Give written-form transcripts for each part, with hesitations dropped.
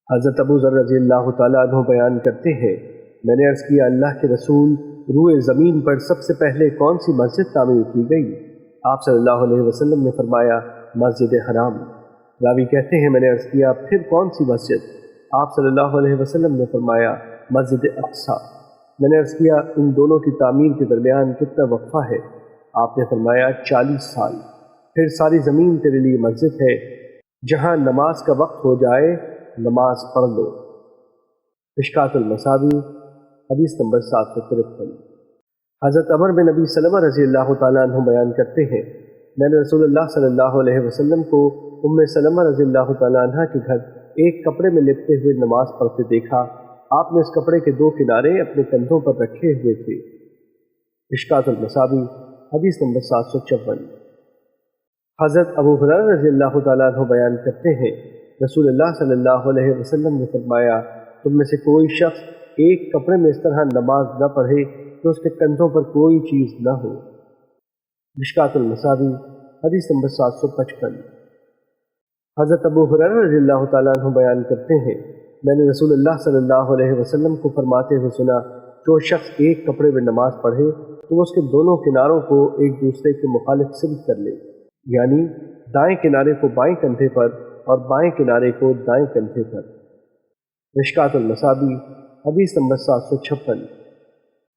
حضرت ابو ذر رضی اللہ تعالیٰ عنہ بیان کرتے ہیں، میں نے عرض کیا اللہ کے رسول، روئے زمین پر سب سے پہلے کون سی مسجد تعمیر کی گئی؟ آپ صلی اللہ علیہ وسلم نے فرمایا مسجد حرام۔ راوی کہتے ہیں میں نے عرض کیا پھر کون سی مسجد؟ آپ صلی اللہ علیہ وسلم نے فرمایا مسجد اقصیٰ۔ میں نے عرض کیا ان دونوں کی تعمیر کے درمیان کتنا وقفہ ہے؟ آپ نے فرمایا 40 سال۔ پھر ساری زمین تیرے لیے مسجد ہے، جہاں نماز کا وقت ہو جائے نماز پڑھ لو۔ مشکوٰۃ المصابیح حدیث نمبر 753۔ حضرت عمر بن ابی سلمہ رضی اللہ تعالیٰ عنہ بیان کرتے ہیں، میں نے رسول اللہ صلی اللہ علیہ وسلم کو ام سلمہ رضی اللہ تعالیٰ عنہ کے گھر ایک کپڑے میں لپٹے ہوئے نماز پڑھتے دیکھا۔ آپ نے اس کپڑے کے 2 کنارے اپنے کندھوں پر رکھے ہوئے تھے۔ مشکوٰۃ المصابیح حدیث نمبر 754۔ حضرت ابو ہریرہ رضی اللہ تعالیٰ عنہ بیان کرتے ہیں، رسول اللہ صلی اللہ علیہ وسلم نے فرمایا تم میں سے کوئی شخص ایک کپڑے میں اس طرح نماز نہ پڑھے کہ اس کے کندھوں پر کوئی چیز نہ ہو۔ مشکوٰۃ المصابیح حدیث نمبر 755۔ حضرت ابو ہریرہ رضی اللہ تعالیٰ عنہ بیان کرتے ہیں، میں نے رسول اللہ صلی اللہ علیہ وسلم کو فرماتے ہوئے سنا، جو شخص ایک کپڑے میں نماز پڑھے تو وہ اس کے دونوں کناروں کو ایک دوسرے کے مخالف سمت کر لے، یعنی دائیں کنارے کو بائیں کندھے پر اور بائیں کنارے کو دائیں کندھے پر۔ مشکوٰۃ المصابیح حدیث نمبر 756۔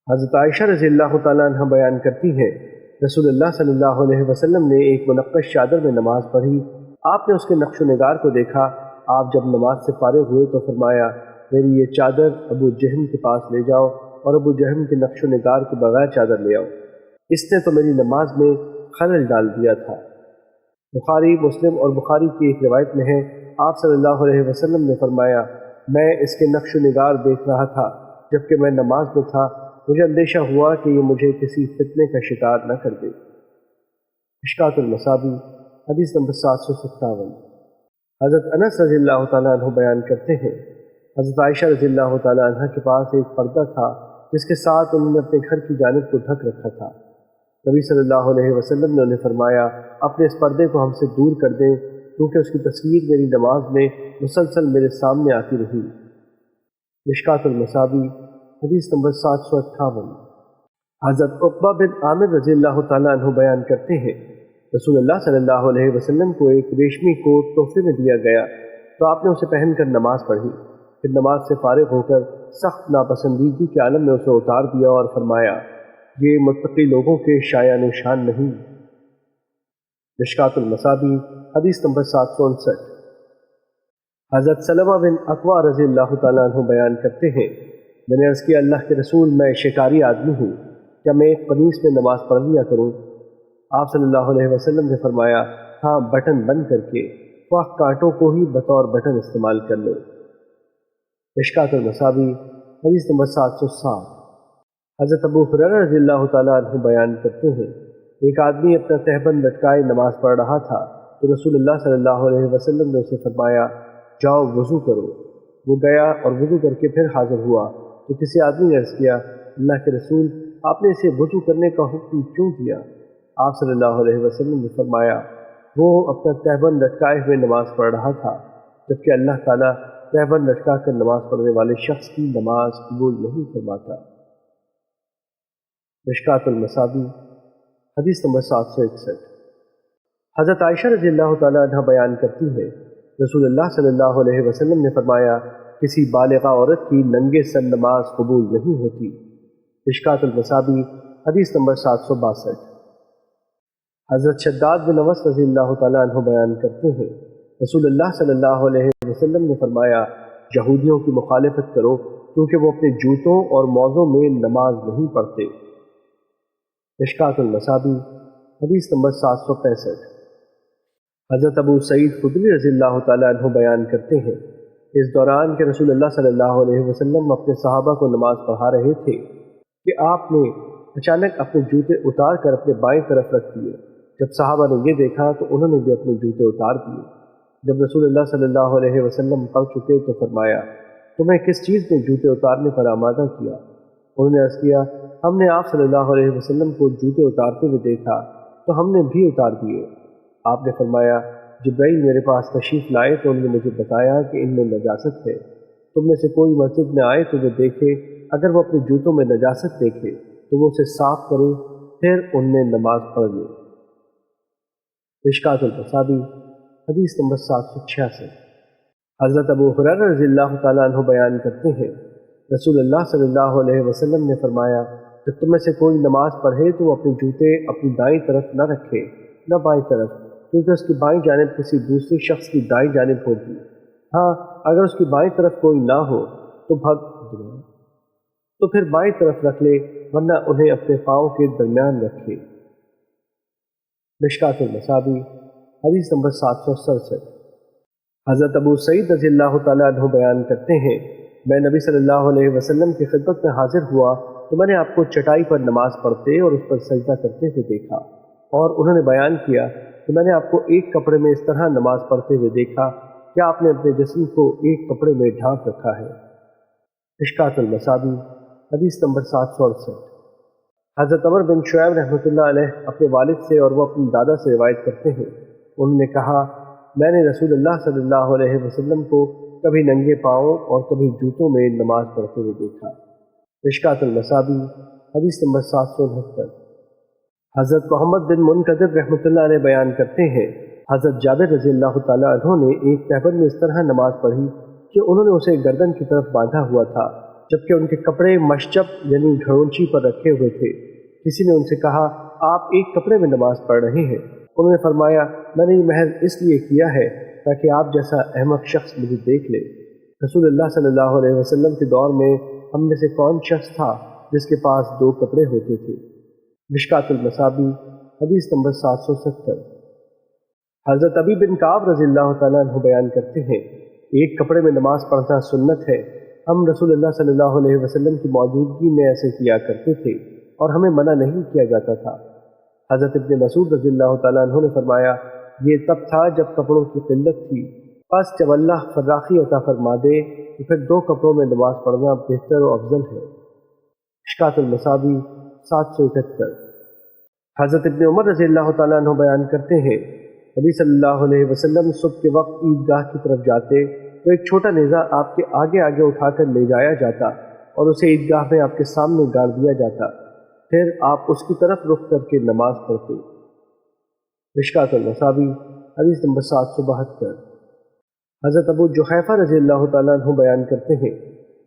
حضرت عائشہ رضی اللہ تعالیٰ عنہ بیان کرتی ہیں، رسول اللہ صلی اللہ علیہ وسلم نے ایک منقش چادر میں نماز پڑھی۔ آپ نے اس کے نقش و نگار کو دیکھا۔ آپ جب نماز سے فارغ ہوئے تو فرمایا میری یہ چادر ابو جہم کے پاس لے جاؤ اور ابو جہم کے نقش و نگار کے بغیر چادر لے آؤ، اس نے تو میری نماز میں خلل ڈال دیا تھا۔ بخاری، مسلم اور بخاری کی ایک روایت میں ہے، آپ صلی اللہ علیہ وسلم نے فرمایا میں اس کے نقش و نگار دیکھ رہا تھا جبکہ میں نماز میں تھا، مجھے اندیشہ ہوا کہ یہ مجھے کسی فتنے کا شکار نہ کر دے۔ مشکوٰۃ المصابیح حدیث نمبر 757۔ حضرت انس رضی اللہ تعالیٰ عنہ بیان کرتے ہیں، حضرت عائشہ رضی اللہ تعالیٰ عنہ کے پاس ایک پردہ تھا جس کے ساتھ انہوں نے اپنے گھر کی جانب کو ڈھک رکھا تھا۔ نبی صلی اللہ علیہ وسلم نے انہیں فرمایا اپنے اس پردے کو ہم سے دور کر دیں کیونکہ اس کی تصویر میری نماز میں مسلسل میرے سامنے آتی رہی۔ مشکوٰۃ المصابیح حدیث نمبر 758۔ حضرت عقبہ بن عامر رضی اللہ تعالیٰ عنہ بیان کرتے ہیں، رسول اللہ صلی اللہ علیہ وسلم کو ایک ریشمی کوٹ تحفے میں دیا گیا تو آپ نے اسے پہن کر نماز پڑھی، پھر نماز سے فارغ ہو کر سخت ناپسندیدگی کے عالم میں اسے اتار دیا اور فرمایا یہ متقی لوگوں کے شایع نشان نہیں۔ مشکوٰۃ المصابیح حدیث نمبر 759۔ حضرت سلمہ بن اکوع رضی اللہ تعالیٰ عنہ بیان کرتے ہیں، میں نے عرض کیا اللہ کے رسول میں شکاری آدمی ہوں، کیا میں ایک قمیص میں نماز پڑھ لیا کروں؟ آپ صلی اللہ علیہ وسلم نے فرمایا ہاں بٹن بند کر کے، خواہ کانٹوں کو ہی بطور بٹن استعمال کر لو۔ مشکوٰۃ المصابیح حدیث نمبر 760۔ حضرت ابو ہریرہ رضی اللہ تعالیٰ عنہ بیان کرتے ہیں، ایک آدمی اپنا تہبند لٹکائے نماز پڑھ رہا تھا تو رسول اللہ صلی اللہ علیہ وسلم نے اسے فرمایا جاؤ وضو کرو۔ وہ گیا اور وضو کر کے پھر حاضر ہوا تو کسی آدمی نے عرض کیا اللہ کے رسول آپ نے اسے وضو کرنے کا حکم کیوں دیا؟ آپ صلی اللہ علیہ وسلم نے فرمایا وہ اپنا تہبند لٹکائے ہوئے نماز پڑھ رہا تھا، جبکہ اللہ تعالیٰ تہبند لٹکا کر نماز پڑھنے والے شخص کی نماز قبول نہیں فرماتا۔ مشکوٰۃ المصابیح حدیث نمبر 761۔ حضرت عائشہ رضی اللہ تعالیٰ عنہ بیان کرتی ہے، رسول اللہ صلی اللہ علیہ وسلم نے فرمایا کسی بالغہ عورت کی ننگے سر نماز قبول نہیں ہوتی۔ مشکوٰۃ المصابیح حدیث نمبر 762۔ حضرت شداد بن اوس رضی اللہ تعالیٰ عنہ بیان کرتے ہیں، رسول اللہ صلی اللہ علیہ وسلم نے فرمایا یہودیوں کی مخالفت کرو کیونکہ وہ اپنے جوتوں اور موزوں میں نماز نہیں پڑھتے۔ مشکوٰۃ المصابیح حدیث نمبر 765۔ حضرت ابو سعید خدری رضی اللہ تعالیٰ عنہ بیان کرتے ہیں، اس دوران کہ رسول اللہ صلی اللہ علیہ وسلم اپنے صحابہ کو نماز پڑھا رہے تھے کہ آپ نے اچانک اپنے جوتے اتار کر اپنے بائیں طرف رکھ دیے۔ جب صحابہ نے یہ دیکھا تو انہوں نے بھی اپنے جوتے اتار دیے۔ جب رسول اللہ صلی اللہ علیہ وسلم پڑھ چکے تو فرمایا تمہیں کس چیز نے جوتے اتارنے پر آمادہ کیا؟ انہوں نے عرض کیا ہم نے آپ صلی اللہ علیہ وسلم کو جوتے اتارتے ہوئے دیکھا تو ہم نے بھی اتار دیے۔ آپ نے فرمایا جبرائیل میرے پاس تشریف لائے تو انہوں نے مجھے بتایا کہ ان میں نجاست ہے، تم میں سے کوئی مسجد میں آئے تو وہ دیکھے، اگر وہ اپنے جوتوں میں نجاست دیکھے تو وہ اسے صاف کرے، پھر ان میں نماز پڑھ لے۔ مشکوٰۃ المصابیح حدیث نمبر 786۔ حضرت ابو ہریرہ رضی اللہ تعالیٰ عنہ بیان کرتے ہیں، رسول اللہ صلی اللہ علیہ وسلم نے فرمایا، جب تم میں سے کوئی نماز پڑھے تو وہ اپنے جوتے اپنی دائیں طرف نہ رکھے نہ بائیں طرف، کیونکہ اس کی بائیں جانب کسی دوسرے شخص کی دائیں جانب ہوگی۔ ہاں اگر اس کی بائیں طرف کوئی نہ ہو تو پھر بائیں طرف رکھ لے، ورنہ انہیں اپنے پاؤں کے درمیان رکھے۔ مشکوٰۃ المصابیح حدیث نمبر 767۔ حضرت ابو سعید رضی اللہ تعالیٰ عنہ بیان کرتے ہیں، میں نبی صلی اللہ علیہ وسلم کی خدمت میں حاضر ہوا تو میں نے آپ کو چٹائی پر نماز پڑھتے اور اس پر سجدہ کرتے ہوئے دیکھا، اور انہوں نے بیان کیا کہ میں نے آپ کو ایک کپڑے میں اس طرح نماز پڑھتے ہوئے دیکھا کہ آپ نے اپنے جسم کو ایک کپڑے میں ڈھانپ رکھا ہے۔ مشکوٰۃ المصابیح حدیث نمبر 768۔ حضرت عمر بن شعیب رحمۃ اللہ علیہ اپنے والد سے اور وہ اپنے دادا سے روایت کرتے ہیں، انہوں نے کہا، میں نے رسول اللہ صلی اللہ علیہ وسلم کو کبھی ننگے پاؤں اور کبھی جوتوں میں نماز پڑھتے ہوئے دیکھا۔ مشکوٰۃ المصابیح حدیث نمبر 769۔ حضرت محمد بن منکدر رحمۃ اللہ علیہ بیان کرتے ہیں، حضرت جابر رضی اللہ تعالیٰ عنہ نے ایک تہبند میں اس طرح نماز پڑھی کہ انہوں نے اسے گردن کی طرف باندھا ہوا تھا، جبکہ ان کے کپڑے مشجب یعنی گھڑونچی پر رکھے ہوئے تھے۔ کسی نے ان سے کہا، آپ ایک کپڑے میں نماز پڑھ رہے ہیں؟ انہوں نے فرمایا، میں نے یہ محض اس لیے کیا ہے تاکہ آپ جیسا احمق شخص مجھے دیکھ لے۔ رسول اللہ صلی اللہ علیہ وسلم کے دور میں ہم میں سے کون شخص تھا جس کے پاس 2 کپڑے ہوتے تھے؟ مشکوٰۃ المصابیح حدیث نمبر 770۔ حضرت ابی بن کعب رضی اللہ تعالیٰ عنہ بیان کرتے ہیں، ایک کپڑے میں نماز پڑھنا سنت ہے، ہم رسول اللہ صلی اللہ علیہ وسلم کی موجودگی میں ایسے کیا کرتے تھے اور ہمیں منع نہیں کیا جاتا تھا۔ حضرت ابن مسعود رضی اللہ تعالیٰ عنہ نے فرمایا، یہ تب تھا جب کپڑوں کی قلت تھی، پس جب اللہ فراخی عطا فرما دے تو پھر 2 کپڑوں میں نماز پڑھنا بہتر و افضل ہے۔ مشکوٰۃ المصابیح 771۔ حضرت ابن عمر رضی اللہ تعالیٰ عنہ بیان کرتے ہیں، نبی صلی اللہ علیہ وسلم صبح کے وقت عیدگاہ کی طرف جاتے تو ایک چھوٹا نیزہ آپ کے آگے آگے اٹھا کر لے جایا جاتا اور اسے عیدگاہ میں آپ کے سامنے گاڑ دیا جاتا، پھر آپ اس کی طرف رخ کر کے نماز پڑھتے۔ مشکوٰۃ المصابیح حدیث نمبر 772۔ حضرت ابو جحیفہ رضی اللہ تعالیٰ عنہ بیان کرتے ہیں،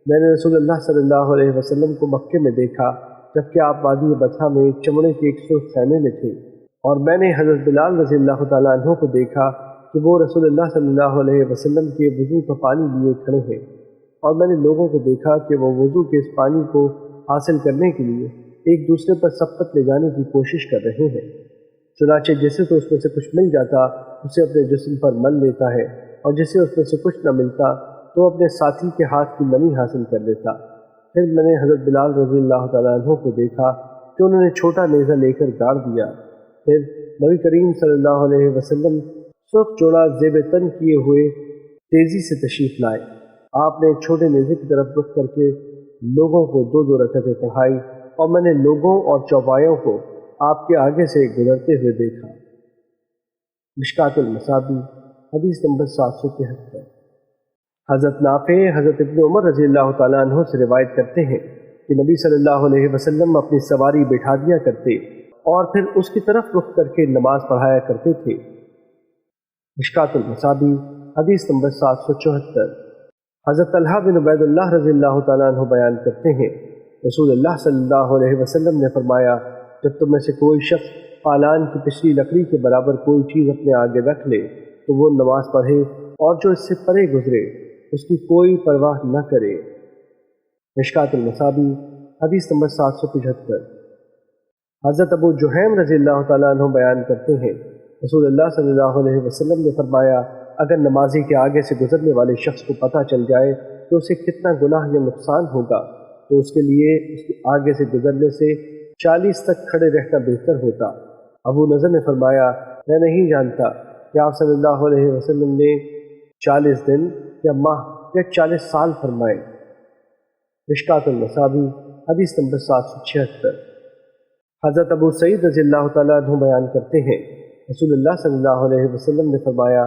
میں نے رسول اللہ صلی اللہ علیہ وسلم کو مکے میں دیکھا جبکہ آپ وادی بطحہ میں چمڑے کے ایک سرخ خیمے میں تھے، اور میں نے حضرت بلال رضی اللہ تعالیٰ عنہ کو دیکھا کہ وہ رسول اللہ صلی اللہ علیہ وسلم کے وضو کا پانی لیے کھڑے ہیں، اور میں نے لوگوں کو دیکھا کہ وہ وضو کے اس پانی کو حاصل کرنے کے لیے ایک دوسرے پر سبقت لے جانے کی کوشش کر رہے ہیں، چنانچہ جسے تو اس میں سے کچھ مل جاتا اسے اپنے جسم پر مل لیتا ہے، اور جسے اس میں سے کچھ نہ ملتا تو اپنے ساتھی کے ہاتھ کی نمی حاصل کر لیتا۔ پھر میں نے حضرت بلال رضی اللہ تعالیٰ عنہ کو دیکھا کہ انہوں نے چھوٹا نیزہ لے کر گاڑ دیا۔ پھر نبی کریم صلی اللہ علیہ وسلم سرخ چوڑا زیب تن کیے ہوئے تیزی سے تشریف لائے، آپ نے ایک چھوٹے نیزے کی طرف رخ کر کے لوگوں کو 2 رکعتیں پڑھائی، اور میں نے لوگوں اور چوپایوں کو آپ کے آگے سے گزرتے ہوئے دیکھا۔ مشکوٰۃ المصابیح حدیث نمبر 773۔ حضرت نافع حضرت ابن عمر رضی اللہ تعالیٰ عنہ سے روایت کرتے ہیں کہ نبی صلی اللہ علیہ وسلم اپنی سواری بٹھا دیا کرتے اور پھر اس کی طرف رخ کر کے نماز پڑھایا کرتے تھے۔ مشکوٰۃ المصابیح حدیث نمبر 774۔ حضرت طلحہ بن عبید اللہ رضی اللہ تعالیٰ عنہ بیان کرتے ہیں، رسول اللہ صلی اللہ علیہ وسلم نے فرمایا، جب تم میں سے کوئی شخص پالان کی پچھلی لکڑی کے برابر کوئی چیز اپنے آگے رکھ لے تو وہ نماز پڑھے، اور جو اس سے پرے گزرے اس کی کوئی پرواہ نہ کرے۔ مشکوٰۃ المصابیح حدیث نمبر 775۔ حضرت ابو جہیم رضی اللہ تعالیٰ عنہ بیان کرتے ہیں، رسول اللہ صلی اللہ علیہ وسلم نے فرمایا، اگر نمازی کے آگے سے گزرنے والے شخص کو پتہ چل جائے کہ اسے کتنا گناہ یا نقصان ہوگا تو اس کے لیے اس کے آگے سے گزرنے سے 40 تک کھڑے رہنا بہتر ہوتا۔ ابو نضر نے فرمایا، میں نہیں جانتا کہ آپ صلی اللہ علیہ وسلم نے 40 دن یا ماہ یا 40 سال فرمائے۔ مشکوٰۃ المصابیح حدیث نمبر 776۔ حضرت ابو سعید رضی اللہ تعالیٰ عنہ بیان کرتے ہیں، رسول اللہ صلی اللہ علیہ وسلم نے فرمایا،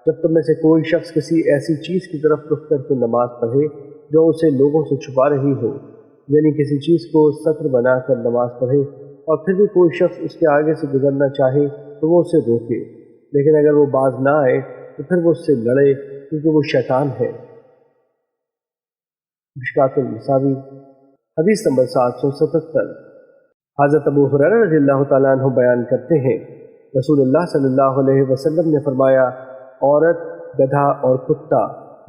جب تم میں سے کوئی شخص کسی ایسی چیز کی طرف رخ کر کے نماز پڑھے جو اسے لوگوں سے چھپا رہی ہو، یعنی کسی چیز کو ستر بنا کر نماز پڑھے، اور پھر بھی کوئی شخص اس کے آگے سے گزرنا چاہے تو وہ اسے روکے، لیکن اگر وہ باز نہ آئے تو پھر وہ اس سے لڑے، کیونکہ وہ شیطان ہے۔ مشکوٰۃ المصابیح حدیث نمبر 777۔ حضرت ابو ہریرہ رضی اللہ تعالیٰ عنہ بیان کرتے ہیں، رسول اللہ صلی اللہ علیہ وسلم نے فرمایا، عورت، گدھا اور کتا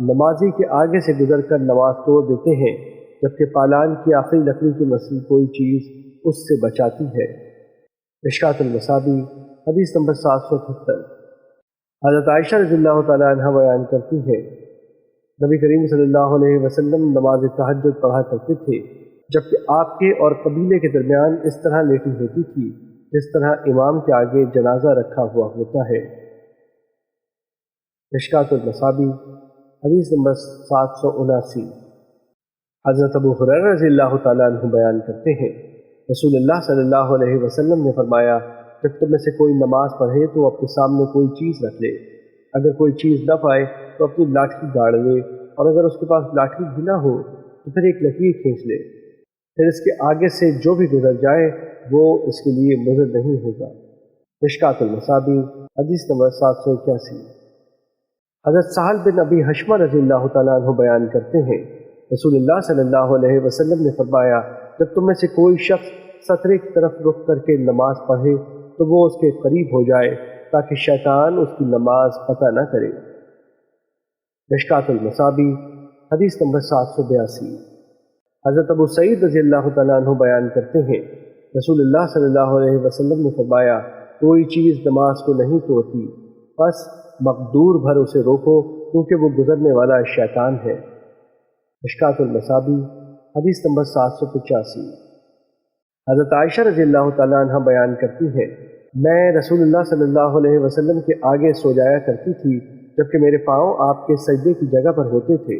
نمازی کے آگے سے گزر کر نماز توڑ دیتے ہیں، جبکہ پالان کی آخری لکڑی کی مثل کوئی چیز اس سے بچاتی ہے۔ مشکوٰۃ المصابیح حدیث نمبر 778۔ حضرت عائشہ رضی اللہ تعالیٰ عنہ بیان کرتی ہے، نبی کریم صلی اللہ علیہ وسلم نماز تہجد پڑھا کرتے تھے، جبکہ آپ کے اور قبیلے کے درمیان اس طرح لیٹی ہوتی تھی جس طرح امام کے آگے جنازہ رکھا ہوا ہوتا ہے۔ مشکوٰۃ المصابیح حدیث نمبر 779۔ حضرت ابو ہریرہ رضی اللہ تعالیٰ عنہ بیان کرتے ہیں، رسول اللہ صلی اللہ علیہ وسلم نے فرمایا، جب تم میں سے کوئی نماز پڑھے تو اپنے سامنے کوئی چیز رکھ لے، اگر کوئی چیز نہ پائے تو اپنی لاٹھی گاڑ لے، اور اگر اس کے پاس لاٹھی بھی نہ ہو تو پھر ایک لکیر کھینچ لے، پھر اس کے آگے سے جو بھی گزر جائے وہ اس کے لیے مضر نہیں ہوگا۔ مشکوٰۃ المصابیح حدیث نمبر 781۔ حضرت سہل بن ابی حشمہ رضی اللہ تعالیٰ عنہ بیان کرتے ہیں، رسول اللہ صلی اللہ علیہ وسلم نے فرمایا، جب تم میں سے کوئی شخص سترے کی طرف رخ کر کے نماز پڑھے تو وہ اس کے قریب ہو جائے تاکہ شیطان اس کی نماز قطع نہ کرے۔ مشکوٰۃ المصابیح حدیث نمبر 782۔ حضرت ابو سعید رضی اللہ تعالیٰ عنہ بیان کرتے ہیں، رسول اللہ صلی اللہ علیہ وسلم نے فرمایا، کوئی چیز نماز کو نہیں توڑتی، بس مقدور بھر اسے روکو، کیونکہ وہ گزرنے والا شیطان ہے۔ مشکوٰۃ المصابیح حدیث نمبر 785۔ حضرت عائشہ رضی اللہ تعالیٰ عنہ بیان کرتی ہیں، میں رسول اللہ صلی اللہ علیہ وسلم کے آگے سو جایا کرتی تھی، جبکہ میرے پاؤں آپ کے سجدے کی جگہ پر ہوتے تھے۔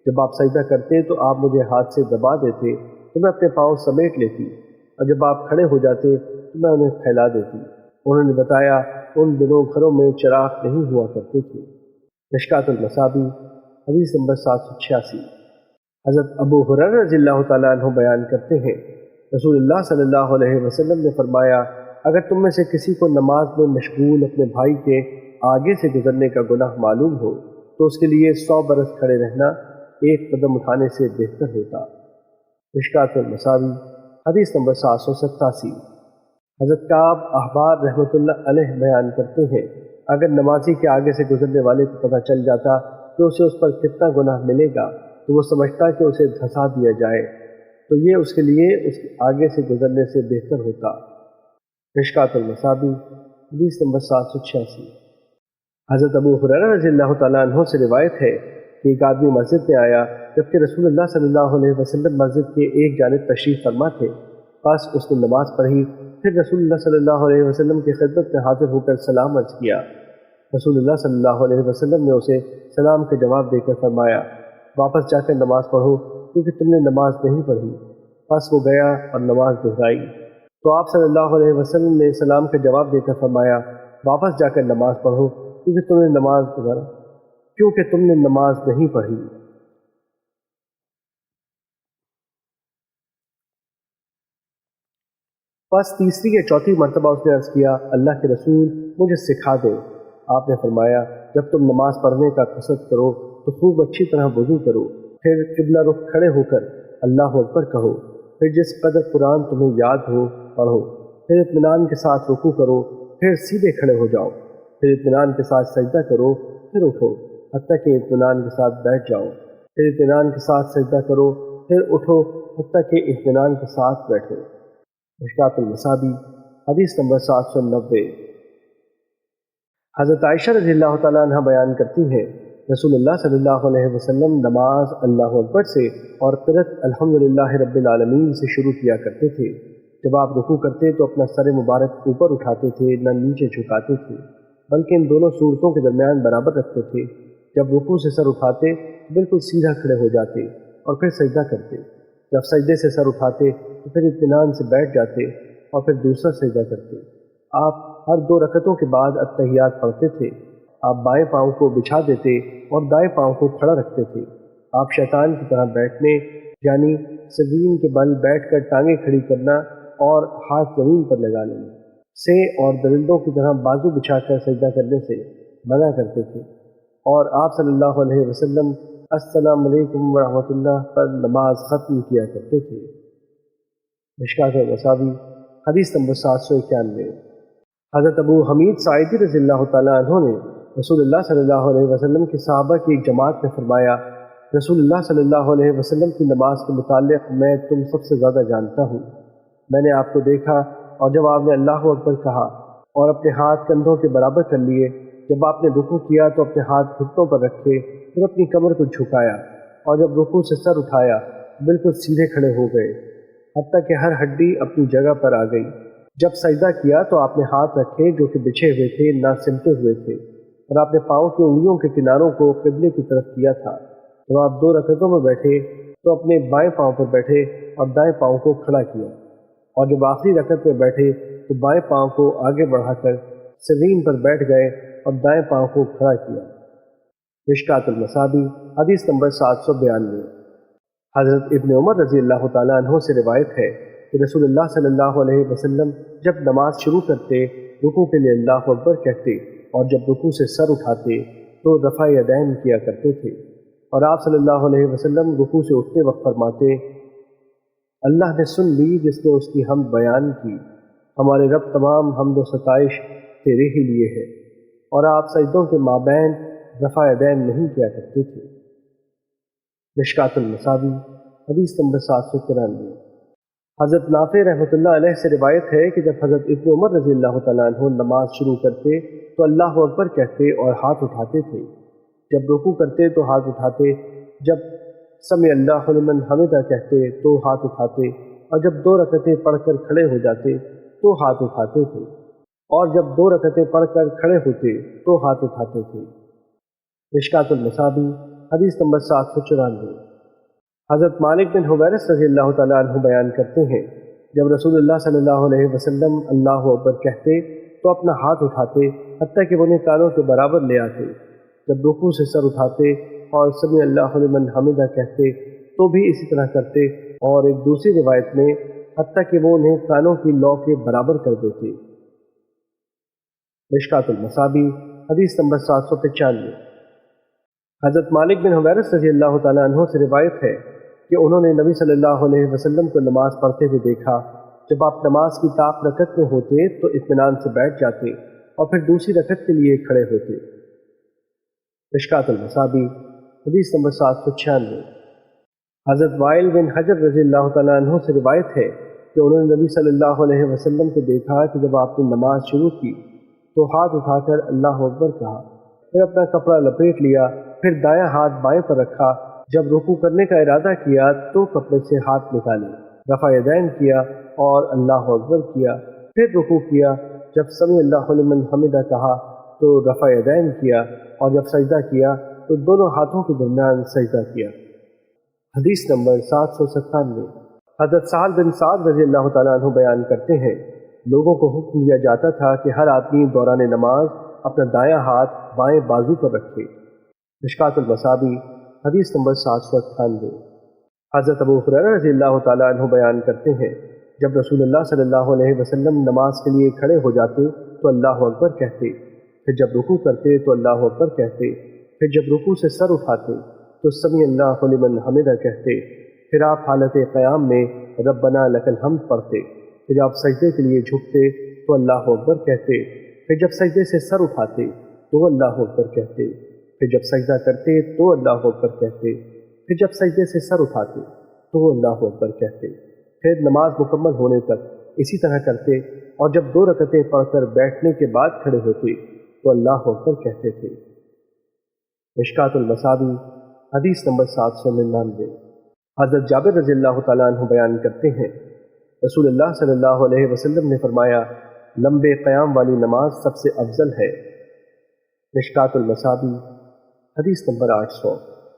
جب آپ سجدہ کرتے تو آپ مجھے ہاتھ سے دبا دیتے تو میں اپنے پاؤں سمیٹ لیتی، اور جب آپ کھڑے ہو جاتے تو میں انہیں پھیلا دیتی۔ انہوں نے بتایا، ان دنوں گھروں میں چراغ نہیں ہوا کرتے تھے۔ مشکوٰۃ المصابیح حدیث نمبر 786۔ حضرت ابو ہریرہ رضی اللہ تعالیٰ عنہ بیان کرتے ہیں، رسول اللہ صلی اللہ علیہ وسلم نے فرمایا، اگر تم میں سے کسی کو نماز میں مشغول اپنے بھائی کے آگے سے گزرنے کا گناہ معلوم ہو تو اس کے لیے 100 برس کھڑے رہنا ایک قدم اٹھانے سے بہتر ہوتا۔ مشکوٰۃ المصابیح حدیث نمبر 787۔ حضرت کعب احبار رحمۃ اللہ علیہ بیان کرتے ہیں، اگر نمازی کے آگے سے گزرنے والے کو پتہ چل جاتا کہ اسے اس پر کتنا گناہ ملے گا تو وہ سمجھتا کہ اسے دھسا دیا جائے، تو یہ اس کے لیے اس کے آگے سے گزرنے سے بہتر ہوتا۔ مشکوٰۃ المصابیح حدیث نمبر 786۔ حضرت ابو ہریرہ رضی اللہ تعالیٰ عنہ سے روایت ہے کہ ایک آدمی مسجد میں آیا جبکہ رسول اللہ صلی اللہ علیہ وسلم مسجد کے ایک جانب تشریف فرما تھے، بس اس نے نماز پڑھی، پھر رسول اللہ صلی اللہ علیہ وسلم کی خدمت میں حاضر ہو کر سلام عرض کیا۔ رسول اللہ صلی اللہ علیہ وسلم نے اسے سلام کا جواب دے کر فرمایا، واپس جا کر نماز پڑھو کیونکہ تم نے نماز نہیں پڑھی۔ پس وہ گیا اور نماز دہرائی تو آپ صلی اللہ علیہ وسلم نے سلام کا جواب دے کر فرمایا، واپس جا کر نماز پڑھو کیونکہ تم نے نماز نہیں پڑھی۔ پس تیسری یا چوتھی مرتبہ اس نے عرض کیا، اللہ کے رسول مجھے سکھا دے۔ آپ نے فرمایا، جب تم نماز پڑھنے کا قصد کرو تو خوب اچھی طرح وضو کرو، پھر قبلہ رخ کھڑے ہو کر اللہ اکبر کہو، پھر جس قدر قرآن تمہیں یاد ہو پڑھو، پھر اطمینان کے ساتھ رکوع کرو، پھر سیدھے کھڑے ہو جاؤ، پھر اطمینان کے ساتھ سجدہ کرو، پھر اٹھو حتیٰ کہ اطمینان کے ساتھ بیٹھ جاؤ، پھر اطمینان کے ساتھ سجدہ کرو، پھر اٹھو حتیٰ کہ اطمینان کے ساتھ بیٹھو۔ مشکوٰۃ المصابیح حدیث نمبر 790۔ حضرت عائشہ رضی اللہ تعالیٰ عنہ بیان کرتی ہیں، رسول اللہ صلی اللہ علیہ وسلم نماز اللہ اکبر سے اور قرأت الحمدللہ رب العالمین سے شروع کیا کرتے تھے۔ جب آپ رکوع کرتے تو اپنا سر مبارک اوپر اٹھاتے تھے، نہ نیچے جھکاتے تھے، بلکہ ان دونوں صورتوں کے درمیان برابر رکھتے تھے۔ جب رکوع سے سر اٹھاتے تو بالکل سیدھا کھڑے ہو جاتے اور پھر سجدہ کرتے، جب سجدے سے سر اٹھاتے تو پھر اطمینان سے بیٹھ جاتے اور پھر دوسرا سجدہ کرتے۔ آپ ہر 2 رکعتوں کے بعد التحیات پڑھتے تھے۔ آپ بائیں پاؤں کو بچھا دیتے اور دائیں پاؤں کو کھڑا رکھتے تھے۔ آپ شیطان کی طرح بیٹھنے یعنی سرین کے بل بیٹھ کر ٹانگیں کھڑی کرنا اور ہاتھ زمین پر لگا لینا سے اور درندوں کی طرح بازو بچھا کر سجدہ کرنے سے منع کرتے تھے، اور آپ صلی اللہ علیہ وسلم السلام علیکم ورحمۃ اللہ پر نماز ختم کیا کرتے تھے۔ مشکوٰۃ المصابیح حدیث نمبر 791۔ حضرت ابو حمید ساعدی رضی اللہ تعالیٰ عنہ نے رسول اللہ صلی اللہ علیہ وسلم کے صحابہ کی ایک جماعت میں فرمایا، رسول اللہ صلی اللہ علیہ وسلم کی نماز کے متعلق میں تم سب سے زیادہ جانتا ہوں۔ میں نے آپ کو دیکھا اور جب آپ نے اللہ اکبر کہا اور اپنے ہاتھ کندھوں کے برابر کر لیے، جب آپ نے رکوع کیا تو اپنے ہاتھ گھٹنوں پر رکھے، پھر اپنی کمر کو جھکایا، اور جب رکوع سے سر اٹھایا بالکل سیدھے کھڑے ہو گئے، حتیٰ کہ ہر ہڈی اپنی جگہ پر آ گئی۔ جب سجدہ کیا تو آپ نے ہاتھ رکھے جو کہ بچھے ہوئے تھے، نہ سمٹے ہوئے تھے، اور آپ نے پاؤں کی انگلیوں کے کناروں کو قبلے کی طرف کیا تھا۔ جب آپ 2 رکعتوں میں بیٹھے تو اپنے بائیں پاؤں پر بیٹھے اور دائیں پاؤں کو کھڑا کیا، اور جب آخری رکعت میں بیٹھے تو بائیں پاؤں کو آگے بڑھا کر سرین پر بیٹھ گئے اور دائیں پاؤں کو کھڑا کیا۔ مشکوٰۃ المصابیح حدیث نمبر 792۔ حضرت ابن عمر رضی اللہ تعالیٰ عنہ سے روایت ہے کہ رسول اللہ صلی اللہ علیہ وسلم جب نماز شروع کرتے رکوع کے لیے اللہ اکبر کہتے، اور جب رکوع سے سر اٹھاتے تو رفع یدین کیا کرتے تھے، اور آپ صلی اللہ علیہ وسلم رکوع سے اٹھتے وقت فرماتے، اللہ نے سن لی جس نے اس کی حمد بیان کی، ہمارے رب تمام حمد و ستائش تیرے ہی لیے ہے، اور آپ سجدوں کے مابین رفع یدین نہیں کیا کرتے تھے۔ مشکوٰۃ المصابیح حدیث نمبر 793۔ حضرت نافع رحمۃ اللہ علیہ سے روایت ہے کہ جب حضرت ابن عمر رضی اللہ تعالیٰ عنہ نماز شروع کرتے تو اللہ اکبر کہتے اور ہاتھ اٹھاتے تھے، جب رکوع کرتے تو ہاتھ اٹھاتے، جب سمع اللہ لمن حمدہ کہتے تو ہاتھ اٹھاتے، اور جب 2 رکعتیں پڑھ کر کھڑے ہو جاتے تو ہاتھ اٹھاتے تھے، اور جب 2 رکعتیں پڑھ کر کھڑے ہوتے تو ہاتھ اٹھاتے تھے۔ مشکوٰۃ المصابیح حدیث نمبر 794۔ حضرت مالک بن حویرث رضی اللہ تعالیٰ عنہ بیان کرتے ہیں، جب رسول اللہ صلی اللہ علیہ وسلم اللہ اکبر کہتے تو اپنا ہاتھ اٹھاتے حتیٰ کہ وہ انہیں کانوں کے برابر لے آتے، جب رکوع سے سر اٹھاتے اور سمع اللہ لمن حمدہ کہتے تو بھی اسی طرح کرتے، اور ایک دوسری روایت میں حتیٰ کہ وہ انہیں کانوں کی لو کے برابر کر دیتے۔ مشکوٰۃ المصابیح حدیث نمبر 795۔ حضرت مالک بن حویرث رضی اللہ تعالیٰ عنہ سے روایت ہے کہ انہوں نے نبی صلی اللہ علیہ وسلم کو نماز پڑھتے ہوئے دیکھا، جب آپ نماز کی طاق رکعت میں ہوتے تو اطمینان سے بیٹھ جاتے اور پھر دوسری رکعت کے لیے کھڑے ہوتے۔ مشکوٰۃ المصابیح حدیث نمبر 796۔ حضرت وائل بن حجر رضی اللہ تعالیٰ عنہ سے روایت ہے کہ انہوں نے نبی صلی اللہ علیہ وسلم کو دیکھا کہ جب آپ نے نماز شروع کی تو ہاتھ اٹھا کر اللہ اکبر کہا، پھر اپنا کپڑا لپیٹ لیا، پھر دایاں ہاتھ بائیں پر رکھا، جب رکوع کرنے کا ارادہ کیا تو کپڑے سے ہاتھ نکالے، رفع یدین کیا اور اللہ اکبر کیا، پھر رکوع کیا، جب سمع اللہ لمن حمدہ کہا تو رفع یدین کیا، اور جب سجدہ کیا تو دونوں ہاتھوں کے درمیان سجدہ کیا۔ حدیث نمبر 797۔ حضرت سہل بن سعد رضی اللہ تعالیٰ عنہ بیان کرتے ہیں، لوگوں کو حکم دیا جاتا تھا کہ ہر آدمی دوران نماز اپنا دایاں ہاتھ بائیں بازو پر رکھے۔ مشکوٰۃ المصابیح حدیث نمبر 798۔ حضرت ابو ہریرہ رضی اللہ تعالیٰ عنہ بیان کرتے ہیں، جب رسول اللہ صلی اللہ علیہ وسلم نماز کے لیے کھڑے ہو جاتے تو اللہ اکبر کہتے، پھر جب رکوع کرتے تو اللہ اکبر کہتے، پھر جب رکوع سے سر اٹھاتے تو سمع اللہ لمن حمدہ کہتے، پھر آپ حالت قیام میں ربنا لک الحمد پڑھتے، پھر آپ سجدے کے لیے جھکتے تو اللہ اکبر کہتے، پھر جب سجدے سے سر اٹھاتے تو اللہ اکبر کہتے، پھر جب سجدہ کرتے تو اللہ اکبر کہتے، پھر جب سجدے سے سر اٹھاتے تو اللہ اکبر کہتے، پھر نماز مکمل ہونے تک اسی طرح کرتے، اور جب 2 رکعتیں پڑھ کر بیٹھنے کے بعد کھڑے ہوتے تو اللہ اکبر کہتے تھے۔ مشکوٰۃ المصابیح حدیث نمبر 799۔ حضرت جابر رضی اللہ تعالیٰ عنہ بیان کرتے ہیں، رسول اللہ صلی اللہ علیہ وسلم نے فرمایا، لمبے قیام والی نماز سب سے افضل ہے۔ مشکوٰۃ المصابیح حدیث نمبر 800۔